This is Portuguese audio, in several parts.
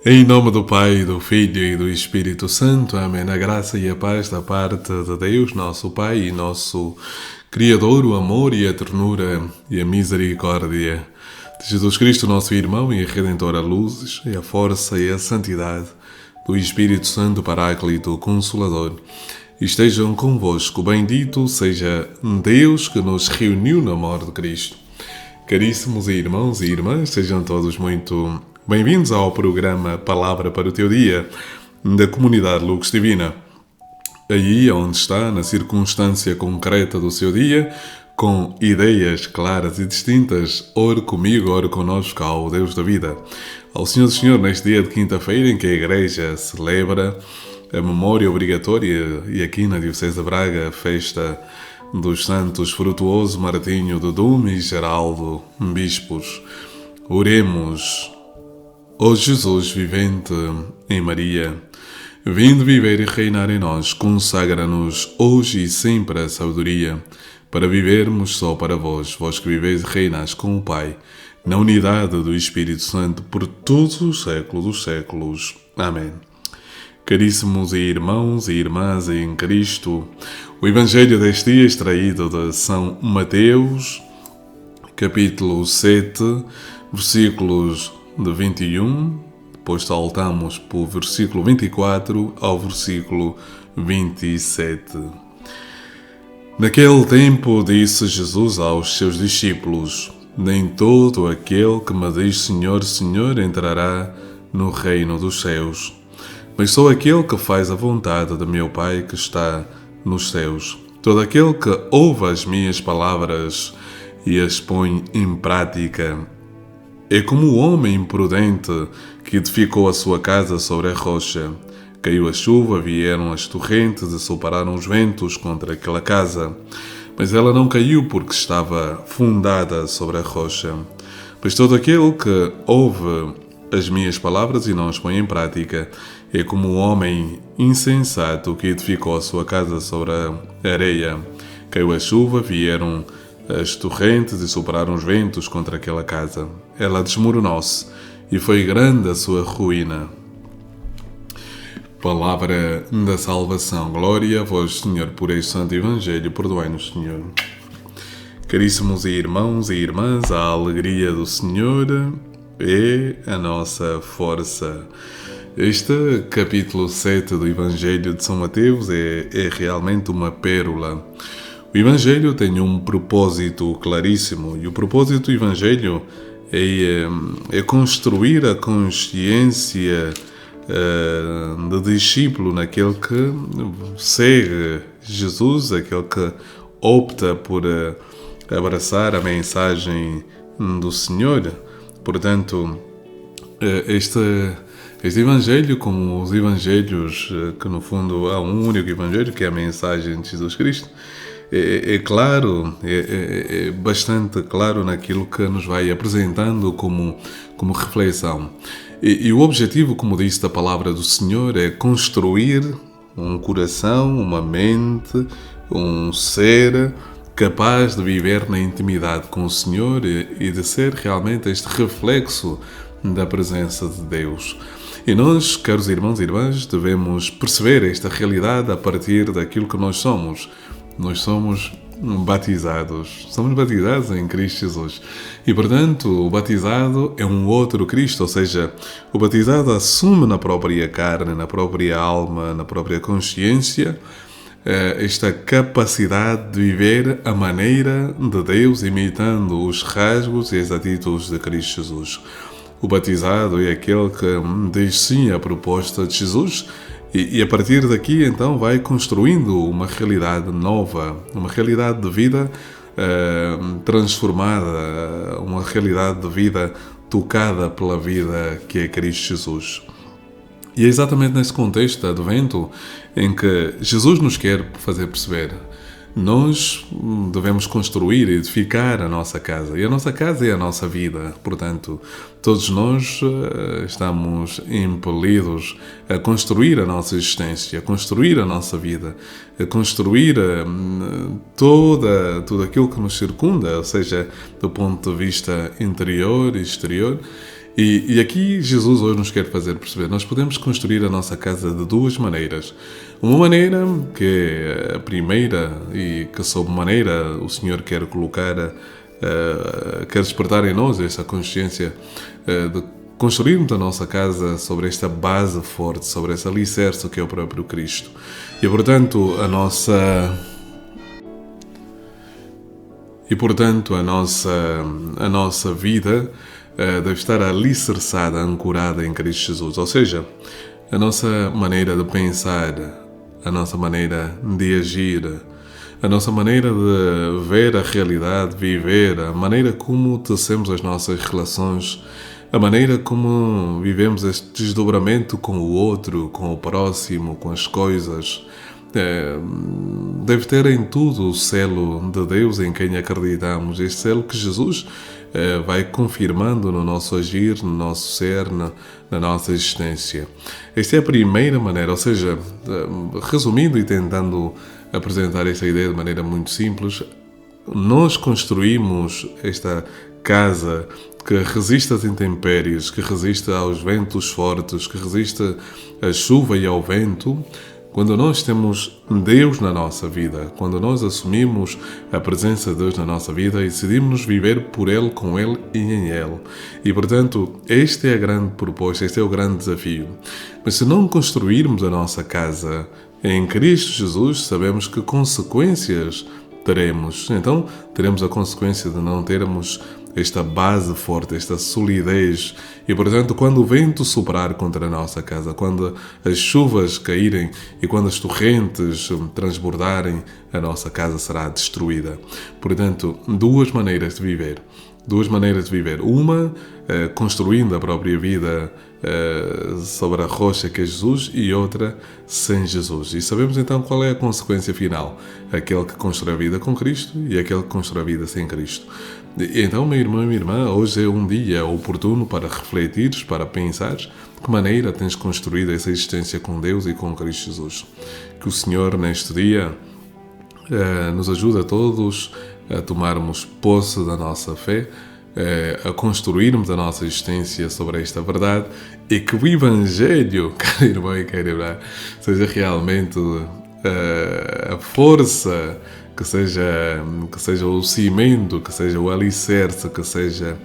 Em nome do Pai, do Filho e do Espírito Santo. Amém. A graça e a paz da parte de Deus, nosso Pai e nosso Criador, o amor e a ternura e a misericórdia de Jesus Cristo, nosso irmão e Redentor, a luzes e a força e a santidade do Espírito Santo, Paráclito, Consolador, estejam convosco. Bendito seja Deus que nos reuniu no amor de Cristo. Caríssimos irmãos e irmãs, sejam todos muito bem-vindos ao programa Palavra para o Teu Dia, da comunidade Lux Divina. Aí onde está, na circunstância concreta do seu dia, com ideias claras e distintas, ore comigo, ore connosco ao Deus da vida. Ao Senhor do Senhor, neste dia de quinta-feira em que a Igreja celebra a memória obrigatória, e aqui na Diocese de Braga, a festa dos Santos Frutuoso, Martinho de Dume e Geraldo, bispos. Oremos. Ó Jesus vivente em Maria, vindo viver e reinar em nós, consagra-nos hoje e sempre a sabedoria, para vivermos só para vós, vós que viveis e reinais com o Pai, na unidade do Espírito Santo, por todos os séculos dos séculos. Amém. Caríssimos irmãos e irmãs em Cristo, o Evangelho deste dia é extraído de São Mateus, capítulo 7, versículos de 21, depois saltamos para o versículo 24 ao versículo 27. Naquele tempo disse Jesus aos seus discípulos: nem todo aquele que me diz Senhor, Senhor entrará no reino dos céus, mas só aquele que faz a vontade de meu Pai que está nos céus. Todo aquele que ouve as minhas palavras e as põe em prática é como o homem imprudente que edificou a sua casa sobre a rocha. Caiu a chuva, vieram as torrentes e sopraram os ventos contra aquela casa. Mas ela não caiu porque estava fundada sobre a rocha. Pois todo aquele que ouve as minhas palavras e não as põe em prática é como o homem insensato que edificou a sua casa sobre a areia. Caiu a chuva, vieram as torrentes e sopraram os ventos contra aquela casa. Ela desmoronou-se e foi grande a sua ruína. Palavra da salvação. Glória a vós, Senhor, por este santo Evangelho. Perdoai-nos, Senhor. Caríssimos irmãos e irmãs, a alegria do Senhor é a nossa força. Este capítulo 7 do Evangelho de São Mateus é realmente uma pérola. O Evangelho tem um propósito claríssimo, e o propósito do Evangelho é construir a consciência de discípulo naquele que segue Jesus, aquele que opta por abraçar a mensagem do Senhor. Portanto, este Evangelho, como os Evangelhos, que no fundo há um único Evangelho, que é a mensagem de Jesus Cristo, é claro, é bastante claro naquilo que nos vai apresentando como reflexão. E o objetivo, como disse da palavra do Senhor, é construir um coração, uma mente, um ser capaz de viver na intimidade com o Senhor e de ser realmente este reflexo da presença de Deus. E nós, caros irmãos e irmãs, devemos perceber esta realidade a partir daquilo que nós somos. Nós somos batizados em Cristo Jesus. E, portanto, o batizado é um outro Cristo, ou seja, o batizado assume na própria carne, na própria alma, na própria consciência, esta capacidade de viver a maneira de Deus, imitando os rasgos e as atitudes de Cristo Jesus. O batizado é aquele que diz sim à proposta de Jesus e a partir daqui então vai construindo uma realidade nova, uma realidade de vida transformada, uma realidade de vida tocada pela vida que é Cristo Jesus. E é exatamente nesse contexto de Advento em que Jesus nos quer fazer perceber: nós devemos construir e edificar a nossa casa. E a nossa casa é a nossa vida. Portanto, todos nós estamos impelidos a construir a nossa existência, a construir a nossa vida, a construir tudo aquilo que nos circunda, ou seja, do ponto de vista interior e exterior. E aqui Jesus hoje nos quer fazer perceber, nós podemos construir a nossa casa de duas maneiras. Uma maneira, que é a primeira, e que sob maneira o Senhor quer colocar, quer despertar em nós essa consciência de construirmos a nossa casa sobre esta base forte, sobre esse alicerce que é o próprio Cristo. E, portanto, a nossa vida deve estar alicerçada, ancorada em Cristo Jesus. Ou seja, a nossa maneira de pensar, a nossa maneira de agir, a nossa maneira de ver a realidade, viver, a maneira como tecemos as nossas relações, a maneira como vivemos este desdobramento com o outro, com o próximo, com as coisas, deve ter em tudo o selo de Deus em quem acreditamos. Este selo que Jesus vai confirmando no nosso agir, no nosso ser, na nossa existência. Esta é a primeira maneira, ou seja, resumindo e tentando apresentar esta ideia de maneira muito simples, nós construímos esta casa que resiste às intempéries, que resiste aos ventos fortes, que resiste à chuva e ao vento, quando nós temos Deus na nossa vida, quando nós assumimos a presença de Deus na nossa vida e decidimos viver por Ele, com Ele e em Ele. E, portanto, este é a grande proposta, este é o grande desafio. Mas se não construirmos a nossa casa em Cristo Jesus, sabemos que consequências teremos. Então, teremos a consequência de não termos esta base forte, esta solidez. E, portanto, quando o vento soprar contra a nossa casa, quando as chuvas caírem e quando as torrentes transbordarem, a nossa casa será destruída. Portanto, duas maneiras de viver. Uma, construindo a própria vida sobre a rocha que é Jesus, e outra sem Jesus. E sabemos então qual é a consequência final: aquele que constrói a vida com Cristo e aquele que constrói a vida sem Cristo. E então, meu irmão e minha irmã, hoje é um dia oportuno para refletires, para pensares de que maneira tens construído essa existência com Deus e com Cristo Jesus. Que o Senhor, neste dia, nos ajude a todos a tomarmos posse da nossa fé, a construirmos a nossa existência sobre esta verdade, e que o Evangelho, caro irmão e cara irmã, seja realmente a força, que seja o cimento, que seja o alicerce, que seja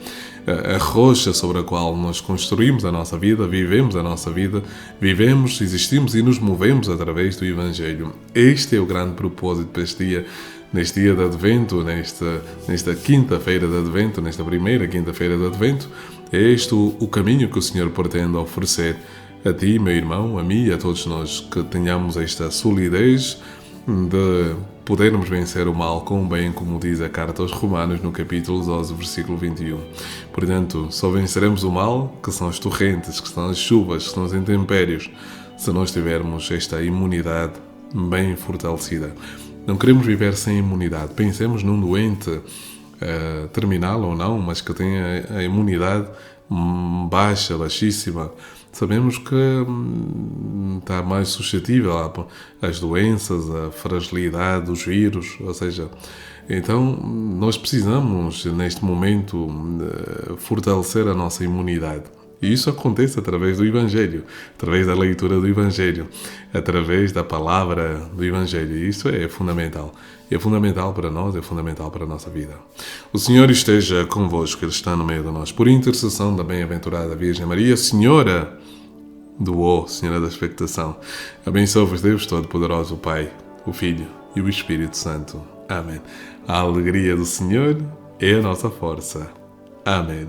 a rocha sobre a qual nós construímos a nossa vida, vivemos a nossa vida, vivemos, existimos e nos movemos através do Evangelho. Este é o grande propósito deste dia, neste dia de Advento, nesta quinta-feira de Advento, nesta primeira quinta-feira de Advento. É este o caminho que o Senhor pretende oferecer a ti, meu irmão, a mim e a todos nós, que tenhamos esta solidez de podermos vencer o mal com o bem, como diz a carta aos Romanos no capítulo 12, versículo 21. Portanto, só venceremos o mal, que são as torrentes, que são as chuvas, que são os intempéries, se nós tivermos esta imunidade bem fortalecida. Não queremos viver sem imunidade. Pensemos num doente terminal ou não, mas que tenha a imunidade baixa, baixíssima. Sabemos que está mais suscetível às doenças, à fragilidade dos vírus, ou seja, então nós precisamos neste momento fortalecer a nossa imunidade. E isso acontece através do Evangelho, através da leitura do Evangelho, através da palavra do Evangelho. E isso é fundamental. É fundamental para nós, é fundamental para a nossa vida. O Senhor esteja convosco, Ele está no meio de nós. Por intercessão da bem-aventurada Virgem Maria, Senhora do Senhora da expectação, abençoe-vos Deus Todo-Poderoso, o Pai, o Filho e o Espírito Santo. Amém. A alegria do Senhor é a nossa força. Amém.